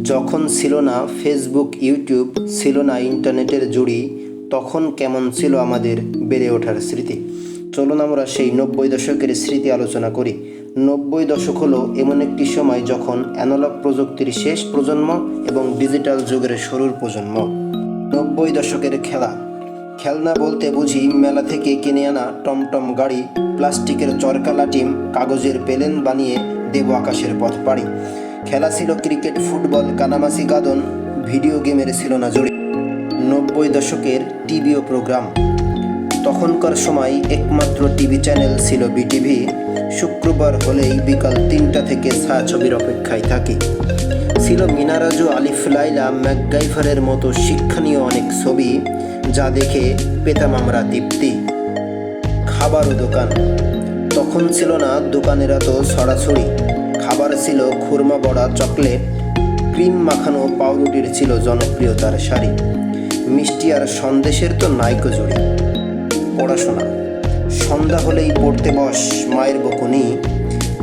যখন ছিল না ফেসবুক, ইউটিউব, ছিল না ইন্টারনেটের জুড়ি, তখন কেমন ছিল আমাদের বেড়ে ওঠার স্মৃতি। চলুন আমরা সেই 90 দশকের স্মৃতি আলোচনা করি। 90 দশক হলো এমন একটি সময় যখন অ্যানালগ প্রযুক্তির শেষ প্রজন্ম এবং ডিজিটাল যুগের শুরুর প্রজন্ম। 90 দশকের খেলনা বলতে বুঝি মেলা থেকে কিনে আনা টমটম গাড়ি, প্লাস্টিকের চরকা লাটিম, কাগজের পেলেন বানিয়ে দেব আকাশের পথ পাড়ি। খেলা ছিল ক্রিকেট, ফুটবল, কানামাছি গাদন, ভিডিও গেমের ছিল না জড়ি। 90 দশকের টিভি ও প্রোগ্রাম। তখনকার সময় একমাত্র টিভি চ্যানেল ছিল বিটিভি। শুক্রবার হলেই বিকাল 3টা থেকে ছায়াছবির অপেক্ষায় থাকি। ছিল মিনারাজু, আলিফ লাইলা, ম্যাকগাইভারের মতো শিক্ষণীয় অনেক ছবি, যা দেখে পেতাম আমরা তৃপ্তি। খাবার ও দোকান। তখন ছিল না দোকানের এত ছড়াছড়ি। খাবার ছিল খুরমা বড়া, চকলেট, ক্রিম মাখানো পাউরুটির ছিল জনপ্রিয়তার সারি। মিষ্টি আর সন্দেশের তো নাইকো জুড়ি। পড়াশোনা। সন্ধ্যা হলেই পড়তে বস, মায়ের বকুনি।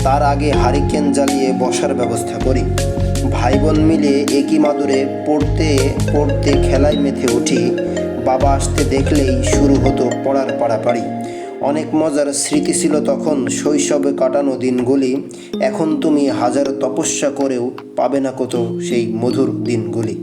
তার আগে হারিকেন জ্বালিয়ে বসার ব্যবস্থা করি। ভাই বোন মিলে একই মাদুরে পড়তে পড়তে খেলায় মেতে উঠি। বাবা আসতে দেখলেই শুরু হতো পড়ার পাড়াপাড়ি। অনেক মজার স্মৃতি ছিল তখন শৈশবে কাটানো দিনগুলি। এখন তুমি হাজার তপস্যা করেও পাবে না কত সেই মধুর দিনগুলি।